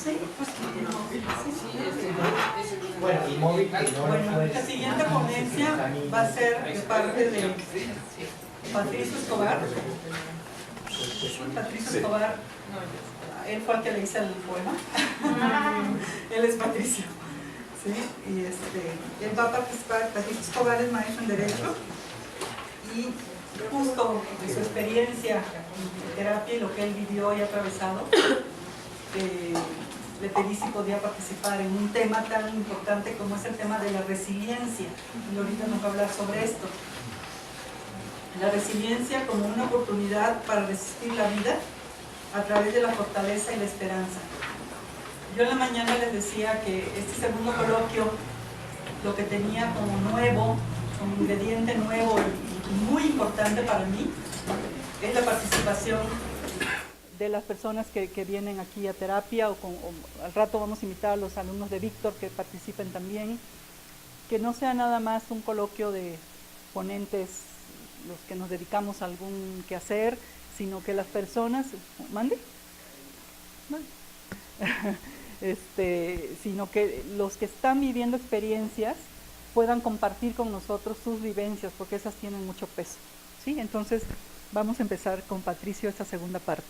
Sí, pues Bueno, y móvil, bueno, la siguiente ponencia va a ser de parte de Patricio Escobar. Patricio Escobar, él fue el que le hice el poema. Él es Patricio. ¿Sí? Y él va a participar. Patricio Escobar es maestro en Derecho y justo de su experiencia en terapia y lo que él vivió y ha atravesado, le pedí si podía participar en un tema tan importante como es el tema de la resiliencia, y ahorita nos va a hablar sobre esto. La resiliencia como una oportunidad para resistir la vida a través de la fortaleza y la esperanza. Yo en la mañana les decía que este segundo coloquio, lo que tenía como nuevo, como ingrediente nuevo y muy importante para mí, es la participación de las personas que vienen aquí a terapia, o al rato vamos a invitar a los alumnos de Víctor que participen también, que no sea nada más un coloquio de ponentes, los que nos dedicamos a algún quehacer, sino que las personas, ¿mande? Sino que los que están viviendo experiencias puedan compartir con nosotros sus vivencias, porque esas tienen mucho peso, ¿sí? Entonces vamos a empezar con Patricio esta segunda parte.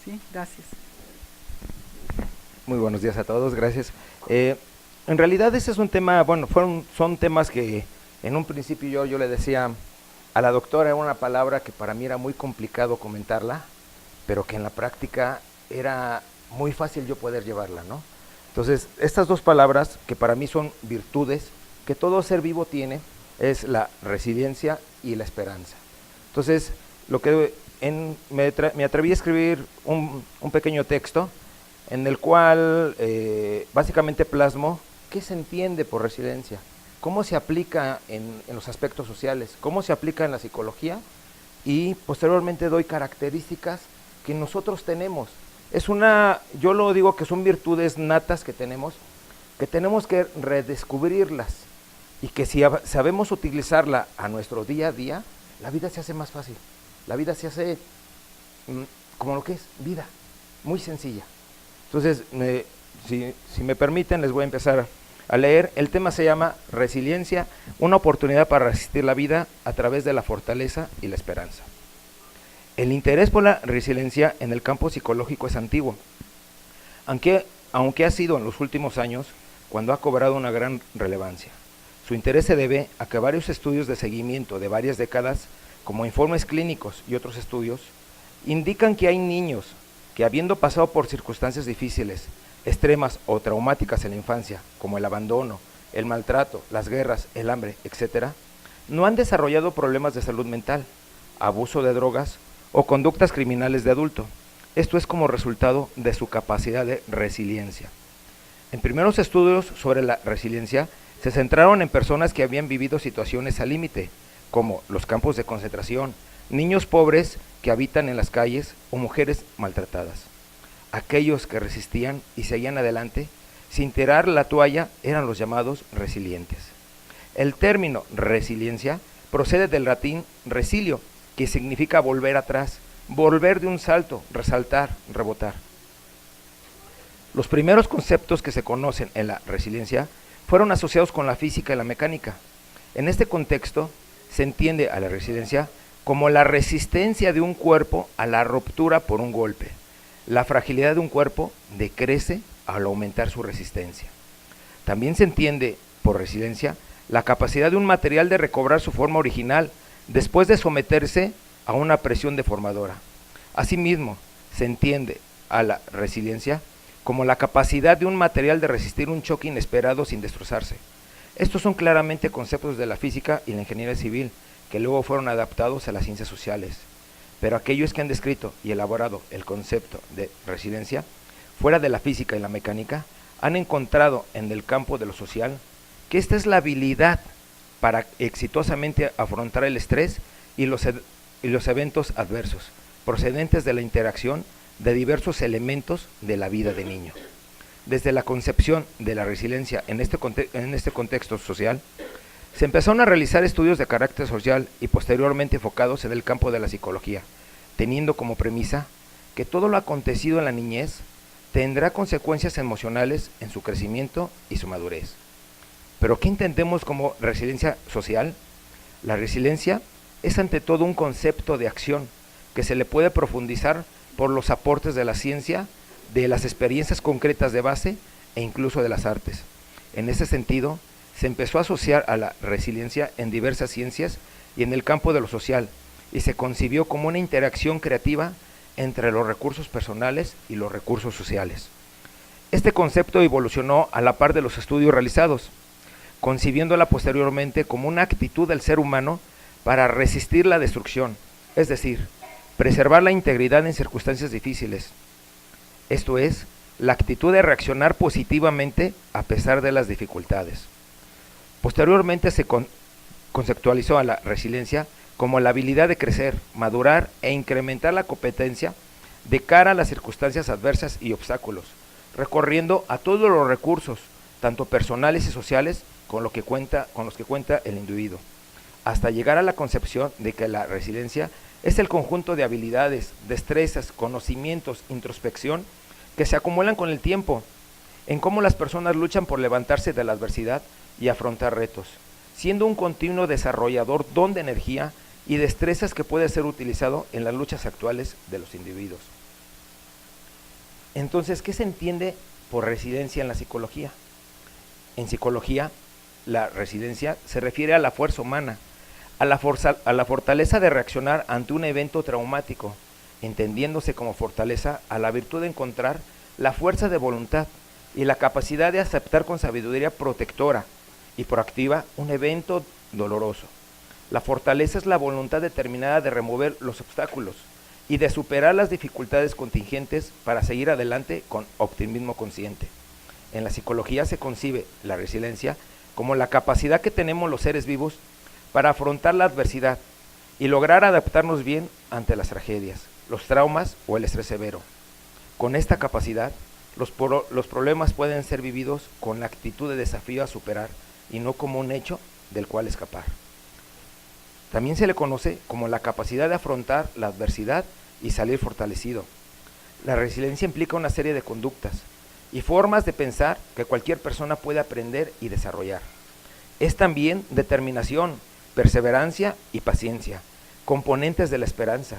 Sí, gracias. Muy buenos días a todos, gracias. En realidad ese es un tema, bueno, son temas que en un principio yo le decía a la doctora, era una palabra que para mí era muy complicado comentarla, pero que en la práctica era muy fácil yo poder llevarla, ¿no? Entonces, estas dos palabras que para mí son virtudes que todo ser vivo tiene, es la resiliencia y la esperanza. Entonces, lo que me atreví a escribir un pequeño texto en el cual básicamente plasmo qué se entiende por resiliencia, cómo se aplica en los aspectos sociales, cómo se aplica en la psicología, y posteriormente doy características que nosotros tenemos. Yo lo digo que son virtudes natas que tenemos que redescubrirlas, y que si sabemos utilizarla a nuestro día a día, la vida se hace más fácil. La vida se hace como lo que es, vida, muy sencilla. Entonces, si me permiten, les voy a empezar a leer. El tema se llama Resiliencia, una oportunidad para resistir la vida a través de la fortaleza y la esperanza. El interés por la resiliencia en el campo psicológico es antiguo, aunque ha sido en los últimos años cuando ha cobrado una gran relevancia. Su interés se debe a que varios estudios de seguimiento de varias décadas, como informes clínicos y otros estudios, indican que hay niños que, habiendo pasado por circunstancias difíciles, extremas o traumáticas en la infancia, como el abandono, el maltrato, las guerras, el hambre, etc., no han desarrollado problemas de salud mental, abuso de drogas o conductas criminales de adulto. Esto es como resultado de su capacidad de resiliencia. En primeros estudios sobre la resiliencia se centraron en personas que habían vivido situaciones al límite, como los campos de concentración, niños pobres que habitan en las calles o mujeres maltratadas. Aquellos que resistían y seguían adelante sin tirar la toalla eran los llamados resilientes. El término resiliencia procede del latín resilio, que significa volver atrás, volver de un salto, resaltar, rebotar. Los primeros conceptos que se conocen en la resiliencia fueron asociados con la física y la mecánica. En este contexto se entiende a la resiliencia como la resistencia de un cuerpo a la ruptura por un golpe. La fragilidad de un cuerpo decrece al aumentar su resistencia. También se entiende por resiliencia la capacidad de un material de recobrar su forma original después de someterse a una presión deformadora. Asimismo, se entiende a la resiliencia como la capacidad de un material de resistir un choque inesperado sin destrozarse. Estos son claramente conceptos de la física y la ingeniería civil, que luego fueron adaptados a las ciencias sociales. Pero aquellos que han descrito y elaborado el concepto de resiliencia, fuera de la física y la mecánica, han encontrado en el campo de lo social que esta es la habilidad para exitosamente afrontar el estrés y los eventos adversos, procedentes de la interacción de diversos elementos de la vida de niño. Desde la concepción de la resiliencia en este contexto social, se empezaron a realizar estudios de carácter social y posteriormente enfocados en el campo de la psicología, teniendo como premisa que todo lo acontecido en la niñez tendrá consecuencias emocionales en su crecimiento y su madurez. ¿Pero qué entendemos como resiliencia social? La resiliencia es ante todo un concepto de acción que se le puede profundizar por los aportes de la ciencia, de las experiencias concretas de base e incluso de las artes. En ese sentido, se empezó a asociar a la resiliencia en diversas ciencias y en el campo de lo social, y se concibió como una interacción creativa entre los recursos personales y los recursos sociales. Este concepto evolucionó a la par de los estudios realizados, concibiéndola posteriormente como una actitud del ser humano para resistir la destrucción, es decir, preservar la integridad en circunstancias difíciles. Esto es, la actitud de reaccionar positivamente a pesar de las dificultades. Posteriormente se conceptualizó a la resiliencia como la habilidad de crecer, madurar e incrementar la competencia de cara a las circunstancias adversas y obstáculos, recorriendo a todos los recursos, tanto personales y sociales, con los que cuenta el individuo, hasta llegar a la concepción de que la resiliencia es el conjunto de habilidades, destrezas, conocimientos, introspección, que se acumulan con el tiempo, en cómo las personas luchan por levantarse de la adversidad y afrontar retos, siendo un continuo desarrollador don de energía y destrezas que puede ser utilizado en las luchas actuales de los individuos. Entonces, ¿qué se entiende por resiliencia en la psicología? En psicología, la resiliencia se refiere a la fuerza humana, a la fortaleza de reaccionar ante un evento traumático, entendiéndose como fortaleza a la virtud de encontrar la fuerza de voluntad y la capacidad de aceptar con sabiduría protectora y proactiva un evento doloroso. La fortaleza es la voluntad determinada de remover los obstáculos y de superar las dificultades contingentes para seguir adelante con optimismo consciente. En la psicología se concibe la resiliencia como la capacidad que tenemos los seres vivos para afrontar la adversidad y lograr adaptarnos bien ante las tragedias, los traumas o el estrés severo. Con esta capacidad, los problemas pueden ser vividos con la actitud de desafío a superar y no como un hecho del cual escapar. También se le conoce como la capacidad de afrontar la adversidad y salir fortalecido. La resiliencia implica una serie de conductas y formas de pensar que cualquier persona puede aprender y desarrollar. Es también determinación, perseverancia y paciencia, componentes de la esperanza.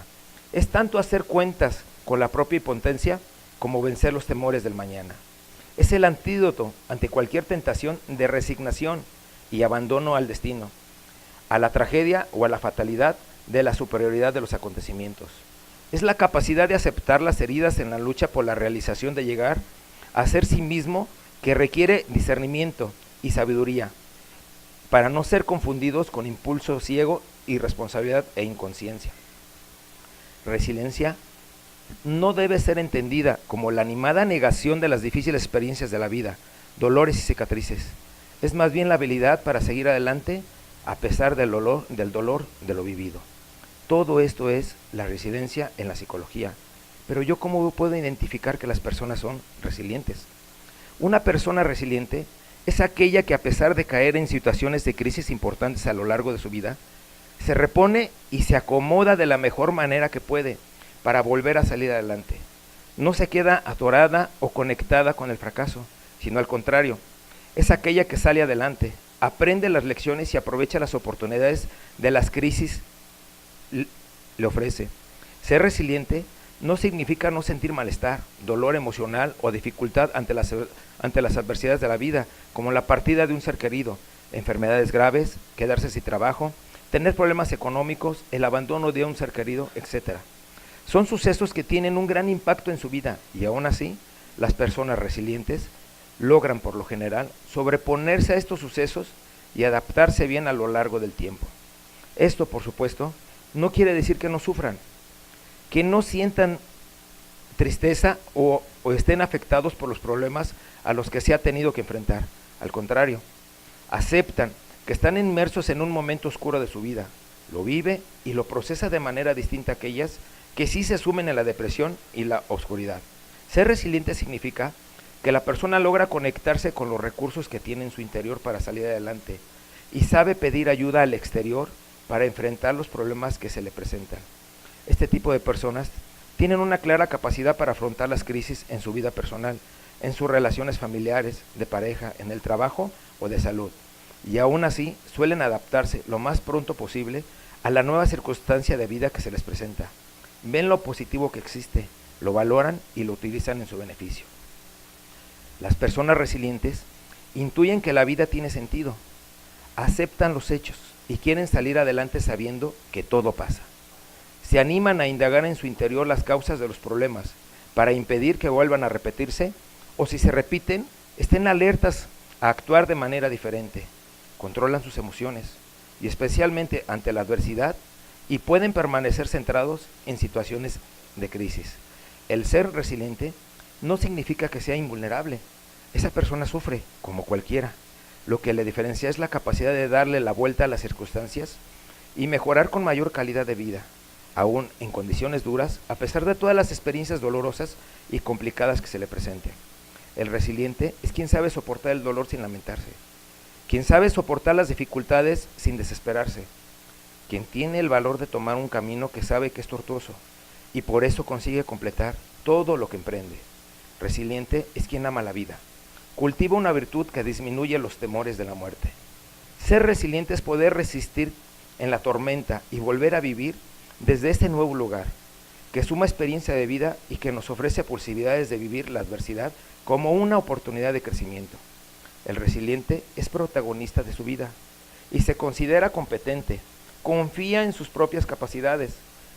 Es tanto hacer cuentas con la propia impotencia como vencer los temores del mañana. Es el antídoto ante cualquier tentación de resignación y abandono al destino, a la tragedia o a la fatalidad de la superioridad de los acontecimientos. Es la capacidad de aceptar las heridas en la lucha por la realización de llegar a ser sí mismo, que requiere discernimiento y sabiduría para no ser confundidos con impulso ciego, irresponsabilidad e inconsciencia. Resiliencia no debe ser entendida como la animada negación de las difíciles experiencias de la vida, dolores y cicatrices. Es más bien la habilidad para seguir adelante a pesar del dolor de lo vivido. Todo esto es la resiliencia en la psicología. Pero yo, ¿cómo puedo identificar que las personas son resilientes? Una persona resiliente es aquella que, a pesar de caer en situaciones de crisis importantes a lo largo de su vida, se repone y se acomoda de la mejor manera que puede para volver a salir adelante. No se queda atorada o conectada con el fracaso, sino al contrario, es aquella que sale adelante, aprende las lecciones y aprovecha las oportunidades de las crisis le ofrece. Ser resiliente no significa no sentir malestar, dolor emocional o dificultad ante las adversidades de la vida, como la partida de un ser querido, enfermedades graves, quedarse sin trabajo, tener problemas económicos, el abandono de un ser querido, etc. Son sucesos que tienen un gran impacto en su vida y aún así, las personas resilientes logran por lo general sobreponerse a estos sucesos y adaptarse bien a lo largo del tiempo. Esto, por supuesto, no quiere decir que no sufran, que no sientan tristeza o estén afectados por los problemas a los que se ha tenido que enfrentar. Al contrario, aceptan que están inmersos en un momento oscuro de su vida, lo vive y lo procesa de manera distinta a aquellas que sí se sumen en la depresión y la oscuridad. Ser resiliente significa que la persona logra conectarse con los recursos que tiene en su interior para salir adelante y sabe pedir ayuda al exterior para enfrentar los problemas que se le presentan. Este tipo de personas tienen una clara capacidad para afrontar las crisis en su vida personal, en sus relaciones familiares, de pareja, en el trabajo o de salud, y aún así suelen adaptarse lo más pronto posible a la nueva circunstancia de vida que se les presenta. Ven lo positivo que existe, lo valoran y lo utilizan en su beneficio. Las personas resilientes intuyen que la vida tiene sentido, aceptan los hechos y quieren salir adelante sabiendo que todo pasa. Se animan a indagar en su interior las causas de los problemas para impedir que vuelvan a repetirse, o si se repiten, estén alertas a actuar de manera diferente. Controlan sus emociones y especialmente ante la adversidad, y pueden permanecer centrados en situaciones de crisis. El ser resiliente no significa que sea invulnerable. Esa persona sufre como cualquiera. Lo que le diferencia es la capacidad de darle la vuelta a las circunstancias y mejorar con mayor calidad de vida, aún en condiciones duras, a pesar de todas las experiencias dolorosas y complicadas que se le presenten. El resiliente es quien sabe soportar el dolor sin lamentarse, quien sabe soportar las dificultades sin desesperarse, quien tiene el valor de tomar un camino que sabe que es tortuoso y por eso consigue completar todo lo que emprende. Resiliente es quien ama la vida, cultiva una virtud que disminuye los temores de la muerte. Ser resiliente es poder resistir en la tormenta y volver a vivir desde este nuevo lugar, que suma experiencia de vida y que nos ofrece posibilidades de vivir la adversidad como una oportunidad de crecimiento. El resiliente es protagonista de su vida y se considera competente, confía en sus propias capacidades.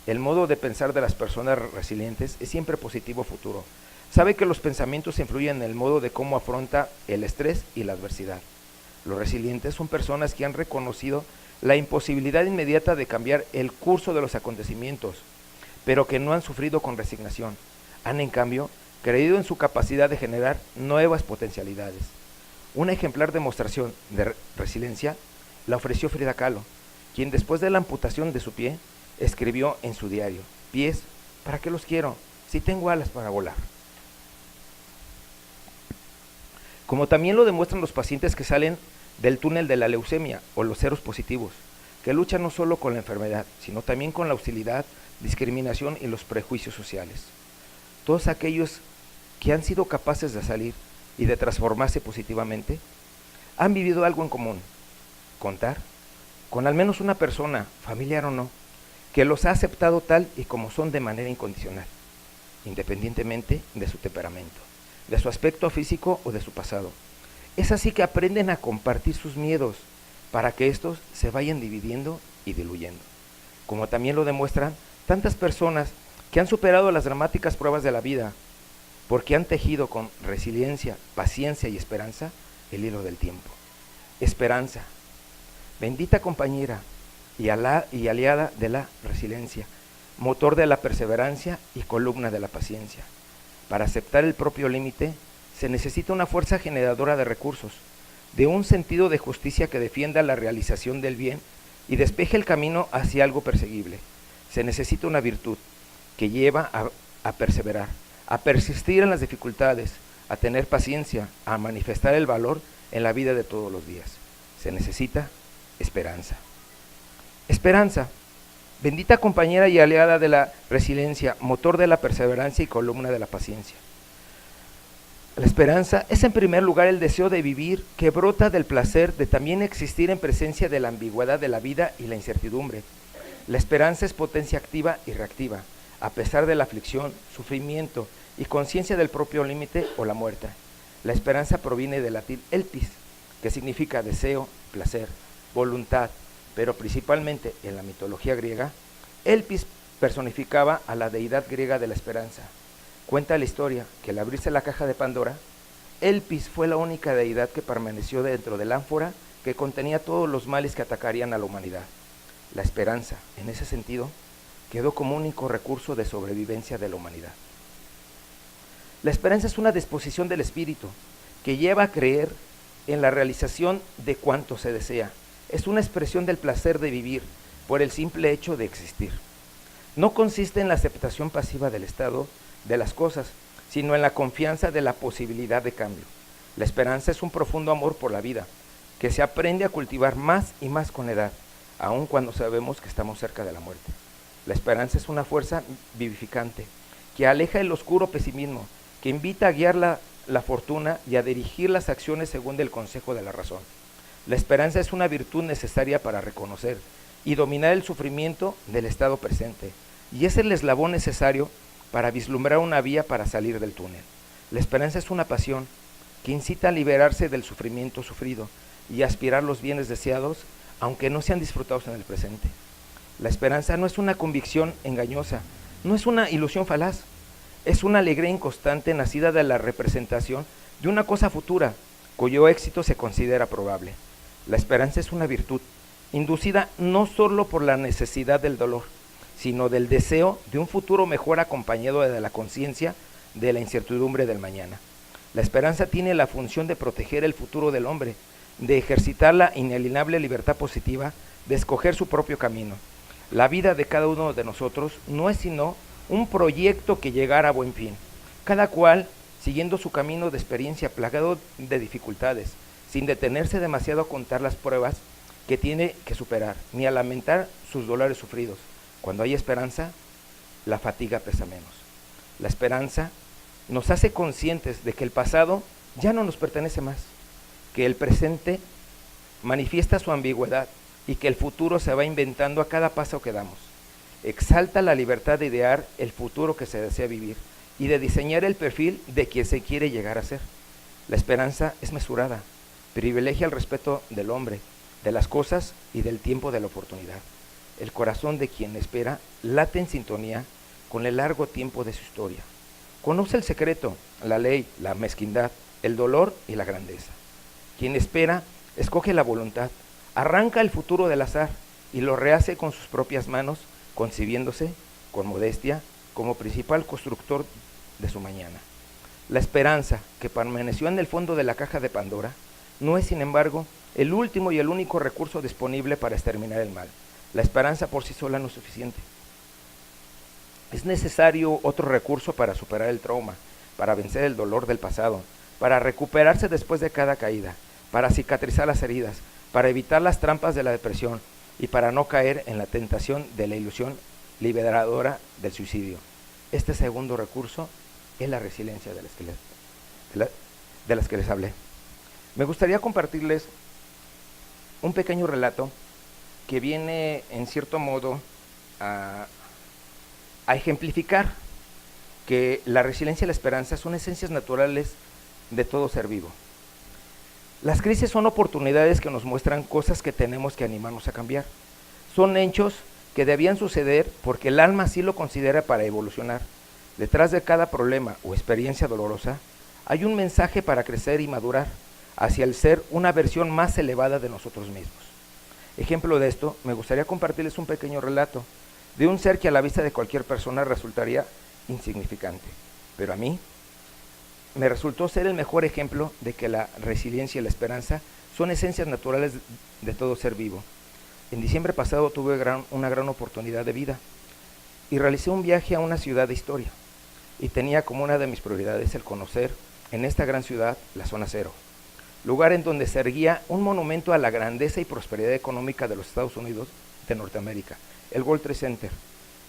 El modo de pensar de las personas resilientes es siempre positivo futuro. Sabe que los pensamientos influyen en el modo de cómo afronta el estrés y la adversidad. Los resilientes son personas que han reconocido la imposibilidad inmediata de cambiar el curso de los acontecimientos, pero que no han sufrido con resignación. Han, en cambio, creído en su capacidad de generar nuevas potencialidades. Una ejemplar demostración de resiliencia la ofreció Frida Kahlo, quien después de la amputación de su pie, escribió en su diario: pies, ¿para qué los quiero si tengo alas para volar? Como también lo demuestran los pacientes que salen del túnel de la leucemia o los seros positivos, que luchan no solo con la enfermedad, sino también con la hostilidad, discriminación y los prejuicios sociales. Todos aquellos que han sido capaces de salir y de transformarse positivamente, han vivido algo en común: contar con al menos una persona, familiar o no, que los ha aceptado tal y como son de manera incondicional, independientemente de su temperamento, de su aspecto físico o de su pasado. Es así que aprenden a compartir sus miedos para que estos se vayan dividiendo y diluyendo. Como también lo demuestran tantas personas que han superado las dramáticas pruebas de la vida, porque han tejido con resiliencia, paciencia y esperanza el hilo del tiempo. Esperanza, bendita compañera y aliada de la resiliencia, motor de la perseverancia y columna de la paciencia. Para aceptar el propio límite, se necesita una fuerza generadora de recursos, de un sentido de justicia que defienda la realización del bien y despeje el camino hacia algo perseguible. Se necesita una virtud que lleva a perseverar, a persistir en las dificultades, a tener paciencia, a manifestar el valor en la vida de todos los días. Se necesita esperanza. Esperanza, bendita compañera y aliada de la resiliencia, motor de la perseverancia y columna de la paciencia. La esperanza es en primer lugar el deseo de vivir que brota del placer de también existir en presencia de la ambigüedad de la vida y la incertidumbre. La esperanza es potencia activa y reactiva, a pesar de la aflicción, sufrimiento y conciencia del propio límite o la muerte. La esperanza proviene del latín elpis, que significa deseo, placer, voluntad, pero principalmente en la mitología griega, elpis personificaba a la deidad griega de la esperanza. Cuenta la historia que al abrirse la caja de Pandora, Elpis fue la única deidad que permaneció dentro del ánfora que contenía todos los males que atacarían a la humanidad. La esperanza, en ese sentido, quedó como único recurso de sobrevivencia de la humanidad. La esperanza es una disposición del espíritu que lleva a creer en la realización de cuanto se desea. Es una expresión del placer de vivir por el simple hecho de existir. No consiste en la aceptación pasiva del estado de las cosas, sino en la confianza de la posibilidad de cambio. La esperanza es un profundo amor por la vida, que se aprende a cultivar más y más con la edad, aun cuando sabemos que estamos cerca de la muerte. La esperanza es una fuerza vivificante, que aleja el oscuro pesimismo, que invita a guiar la fortuna y a dirigir las acciones según el consejo de la razón. La esperanza es una virtud necesaria para reconocer y dominar el sufrimiento del estado presente, y es el eslabón necesario para vislumbrar una vía para salir del túnel. La esperanza es una pasión que incita a liberarse del sufrimiento sufrido y a aspirar los bienes deseados, aunque no sean disfrutados en el presente. La esperanza no es una convicción engañosa, no es una ilusión falaz, es una alegría inconstante nacida de la representación de una cosa futura, cuyo éxito se considera probable. La esperanza es una virtud, inducida no solo por la necesidad del dolor, sino del deseo de un futuro mejor acompañado de la conciencia de la incertidumbre del mañana. La esperanza tiene la función de proteger el futuro del hombre, de ejercitar la inalienable libertad positiva de escoger su propio camino. La vida de cada uno de nosotros no es sino un proyecto que llegará a buen fin, cada cual siguiendo su camino de experiencia plagado de dificultades, sin detenerse demasiado a contar las pruebas que tiene que superar, ni a lamentar sus dolores sufridos. Cuando hay esperanza, la fatiga pesa menos. La esperanza nos hace conscientes de que el pasado ya no nos pertenece más, que el presente manifiesta su ambigüedad y que el futuro se va inventando a cada paso que damos. Exalta la libertad de idear el futuro que se desea vivir y de diseñar el perfil de quien se quiere llegar a ser. La esperanza es mesurada, privilegia el respeto del hombre, de las cosas y del tiempo de la oportunidad. El corazón de quien espera late en sintonía con el largo tiempo de su historia. Conoce el secreto, la ley, la mezquindad, el dolor y la grandeza. Quien espera, escoge la voluntad, arranca el futuro del azar y lo rehace con sus propias manos, concibiéndose con modestia como principal constructor de su mañana. La esperanza, que permaneció en el fondo de la caja de Pandora, no es, sin embargo, el último y el único recurso disponible para exterminar el mal. La esperanza por sí sola no es suficiente. Es necesario otro recurso para superar el trauma, para vencer el dolor del pasado, para recuperarse después de cada caída, para cicatrizar las heridas, para evitar las trampas de la depresión y para no caer en la tentación de la ilusión liberadora del suicidio. Este segundo recurso es la resiliencia de las que les hablé. Me gustaría compartirles un pequeño relato que viene, en cierto modo, a ejemplificar que la resiliencia y la esperanza son esencias naturales de todo ser vivo. Las crisis son oportunidades que nos muestran cosas que tenemos que animarnos a cambiar. Son hechos que debían suceder porque el alma así lo considera para evolucionar. Detrás de cada problema o experiencia dolorosa hay un mensaje para crecer y madurar hacia el ser una versión más elevada de nosotros mismos. Ejemplo de esto, me gustaría compartirles un pequeño relato de un ser que a la vista de cualquier persona resultaría insignificante, pero a mí me resultó ser el mejor ejemplo de que la resiliencia y la esperanza son esencias naturales de todo ser vivo. En diciembre pasado tuve una gran oportunidad de vida y realicé un viaje a una ciudad de historia y tenía como una de mis prioridades el conocer en esta gran ciudad la Zona Cero, lugar en donde se erguía un monumento a la grandeza y prosperidad económica de los Estados Unidos de Norteamérica, el World Trade Center,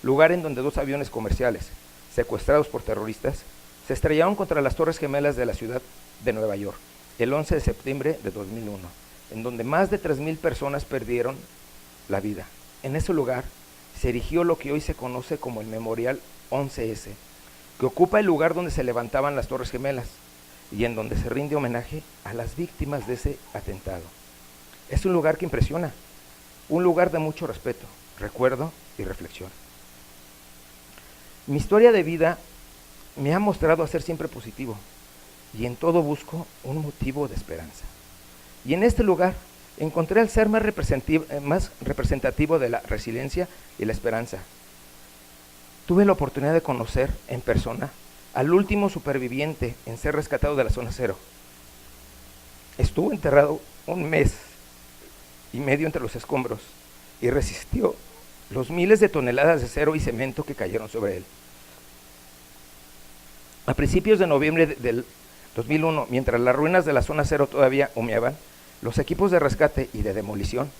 lugar en donde 2 aviones comerciales, secuestrados por terroristas, se estrellaron contra las Torres Gemelas de la ciudad de Nueva York, el 11 de septiembre de 2001, en donde más de 3,000 personas perdieron la vida. En ese lugar se erigió lo que hoy se conoce como el Memorial 11S, que ocupa el lugar donde se levantaban las Torres Gemelas y en donde se rinde homenaje a las víctimas de ese atentado. Es un lugar que impresiona, un lugar de mucho respeto, recuerdo y reflexión. Mi historia de vida me ha mostrado a ser siempre positivo y en todo busco un motivo de esperanza. Y en este lugar encontré al ser más representativo de la resiliencia y la esperanza. Tuve la oportunidad de conocer en persona al último superviviente en ser rescatado de la Zona Cero. Estuvo enterrado 1 mes y medio entre los escombros y resistió los miles de toneladas de acero y cemento que cayeron sobre él. A principios de noviembre del 2001, mientras las ruinas de la Zona Cero todavía humeaban, los equipos de rescate y de demolición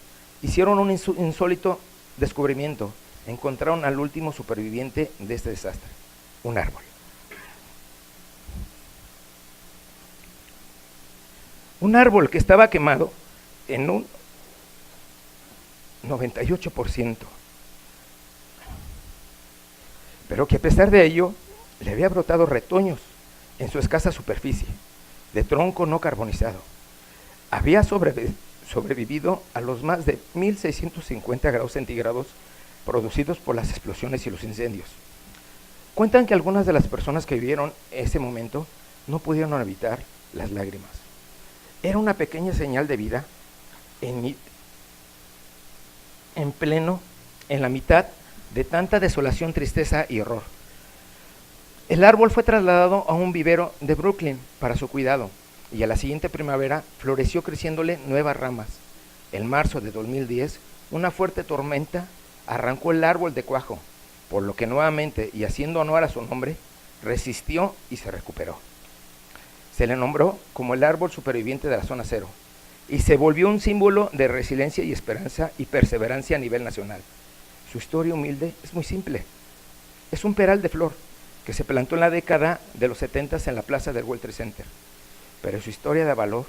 hicieron un insólito descubrimiento. Encontraron al último superviviente de este desastre. un árbol. Un árbol que estaba quemado en un 98%, pero que a pesar de ello le había brotado retoños en su escasa superficie, de tronco no carbonizado. Había sobrevivido a los más de 1650 grados centígrados producidos por las explosiones y los incendios. Cuentan que algunas de las personas que vivieron ese momento no pudieron evitar las lágrimas. Era una pequeña señal de vida en la mitad de tanta desolación, tristeza y horror. El árbol fue trasladado a un vivero de Brooklyn para su cuidado y a la siguiente primavera floreció creciéndole nuevas ramas. En marzo de 2010, una fuerte tormenta arrancó el árbol de cuajo, por lo que nuevamente, y haciendo honor a su nombre, resistió y se recuperó. Se le nombró como el árbol superviviente de la zona cero y se volvió un símbolo de resiliencia y esperanza y perseverancia a nivel nacional. Su historia humilde es muy simple. Es un peral de flor que se plantó en la década de los 70 en la plaza del World Trade Center. Pero su historia de valor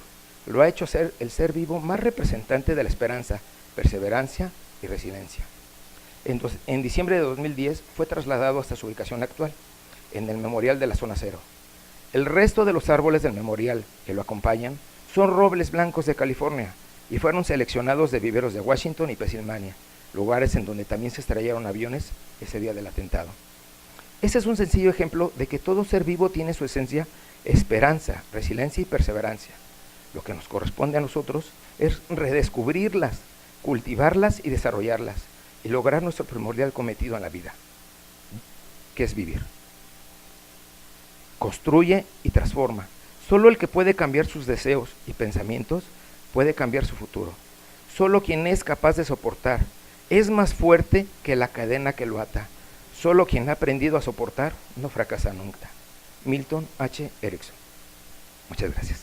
lo ha hecho ser el ser vivo más representante de la esperanza, perseverancia y resiliencia. En diciembre de 2010 fue trasladado hasta su ubicación actual, en el memorial de la zona cero. El resto de los árboles del memorial que lo acompañan son robles blancos de California y fueron seleccionados de viveros de Washington y Pensilvania, lugares en donde también se estrellaron aviones ese día del atentado. Ese es un sencillo ejemplo de que todo ser vivo tiene su esencia, esperanza, resiliencia y perseverancia. Lo que nos corresponde a nosotros es redescubrirlas, cultivarlas y desarrollarlas y lograr nuestro primordial cometido en la vida, que es vivir. Construye y transforma. Solo el que puede cambiar sus deseos y pensamientos puede cambiar su futuro. Solo quien es capaz de soportar es más fuerte que la cadena que lo ata. Solo quien ha aprendido a soportar no fracasa nunca. Milton H. Erickson. Muchas gracias.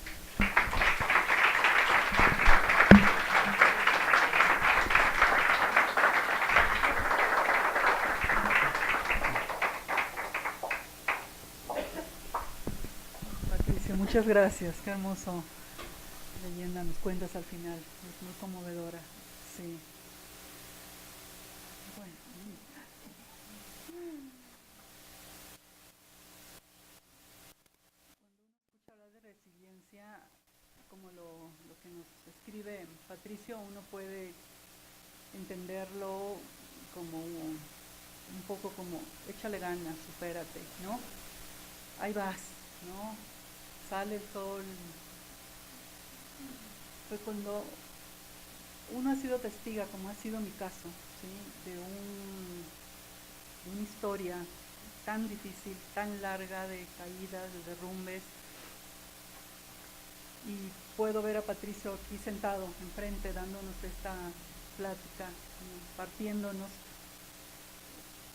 Patricio, muchas gracias. Qué hermoso leyenda nos cuentas al final. Es muy conmovedora. Sí. Bueno. Hablar de resiliencia, como lo que nos escribe Patricio, uno puede entenderlo como un poco como échale ganas, supérate, ¿no? Ahí vas, ¿no? Sale el sol. Pues cuando uno ha sido testiga, como ha sido mi caso, ¿sí? de una historia tan difícil, tan larga, de caídas, de derrumbes, y puedo ver a Patricio aquí sentado enfrente dándonos esta plática, partiéndonos.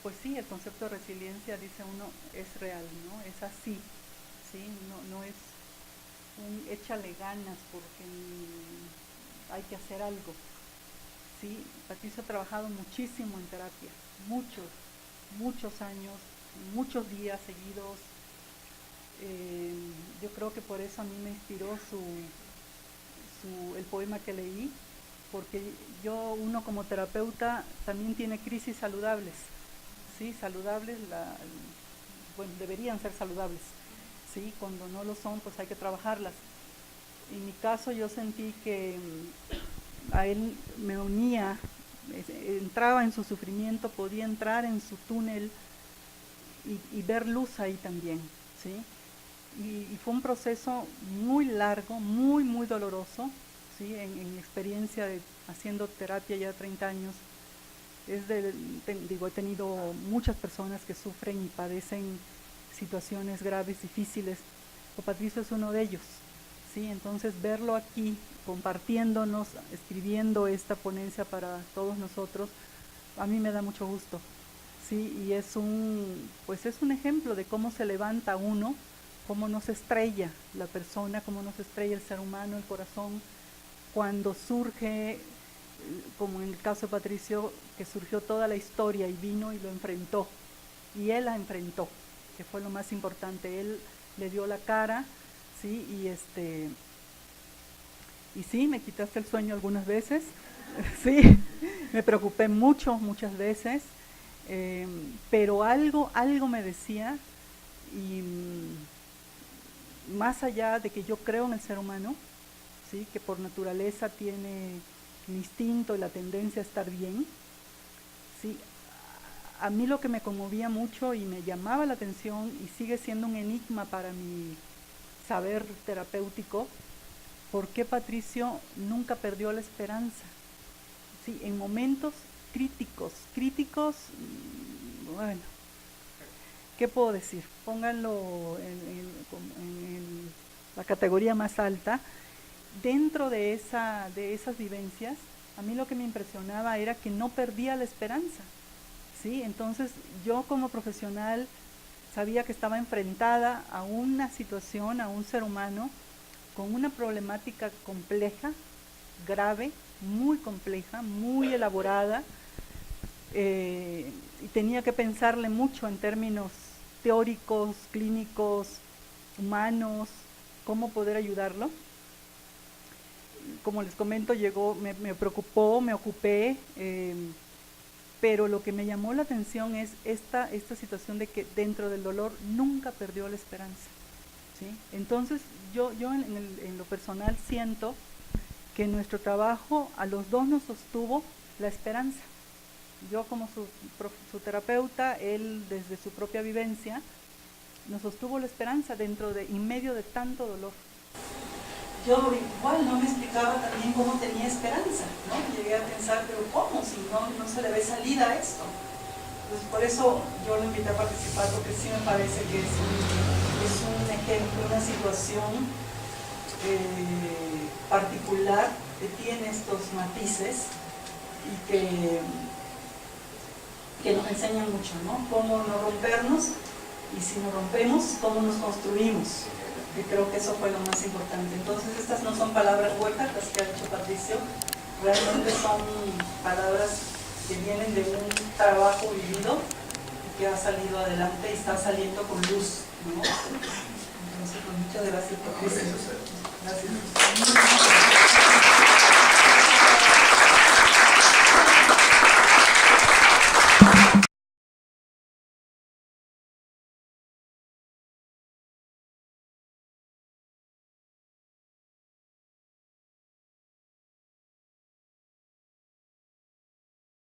Pues sí, el concepto de resiliencia, dice uno, es real, ¿no? Es así, ¿sí? No es un échale ganas porque hay que hacer algo, ¿sí? Patricio ha trabajado muchísimo en terapia, muchos años, muchos días seguidos. Yo creo que por eso a mí me inspiró el poema que leí, porque uno como terapeuta también tiene crisis saludables, ¿sí? Saludables, bueno, deberían ser saludables, ¿sí? Cuando no lo son, pues hay que trabajarlas. En mi caso yo sentí que a él me unía, entraba en su sufrimiento, podía entrar en su túnel y ver luz ahí también, ¿sí? Y fue un proceso muy largo, muy doloroso, ¿sí? En mi experiencia haciendo terapia ya 30 años, he tenido muchas personas que sufren y padecen situaciones graves, difíciles, pero Patricio es uno de ellos, ¿sí? Entonces verlo aquí, compartiéndonos, escribiendo esta ponencia para todos nosotros, a mí me da mucho gusto, ¿sí? Y es un ejemplo de cómo se levanta uno, cómo no se estrella la persona, cómo no se estrella el ser humano, el corazón, cuando surge, como en el caso de Patricio, que surgió toda la historia y vino y lo enfrentó, y él la enfrentó, que fue lo más importante. Él le dio la cara, ¿sí? Y sí, me quitaste el sueño algunas veces, sí, me preocupé muchas veces, pero algo me decía, y más allá de que yo creo en el ser humano, ¿sí? Que por naturaleza tiene el instinto y la tendencia a estar bien, ¿sí? A mí lo que me conmovía mucho y me llamaba la atención y sigue siendo un enigma para mi saber terapéutico, ¿por qué Patricio nunca perdió la esperanza? Sí, en momentos críticos, bueno, ¿qué puedo decir? Pónganlo en la categoría más alta. Dentro de esas vivencias, a mí lo que me impresionaba era que no perdía la esperanza, ¿sí? Entonces yo como profesional sabía que estaba enfrentada a una situación, a un ser humano con una problemática compleja, grave, muy compleja, muy elaborada, y tenía que pensarle mucho en términos teóricos, clínicos, humanos, cómo poder ayudarlo. Como les comento, me preocupó, me ocupé, pero lo que me llamó la atención es esta situación de que dentro del dolor nunca perdió la esperanza, ¿sí? Entonces yo en lo personal siento que nuestro trabajo a los dos nos sostuvo la esperanza. Yo como su terapeuta, él desde su propia vivencia nos sostuvo la esperanza en medio de tanto dolor. Yo igual no me explicaba también cómo tenía esperanza, ¿no? Llegué a pensar, pero ¿cómo? Si no se le ve salida a esto. Entonces por eso yo lo invité a participar, porque sí me parece que es un ejemplo, una situación particular que tiene estos matices y que nos enseñan mucho, ¿no? Cómo no rompernos, y si nos rompemos, cómo nos construimos, que creo que eso fue lo más importante. Entonces estas no son palabras huecas las que ha dicho Patricio, realmente son palabras que vienen de un trabajo vivido y que ha salido adelante y está saliendo con luz, ¿no? Entonces, muchas gracias, Patricio. Gracias.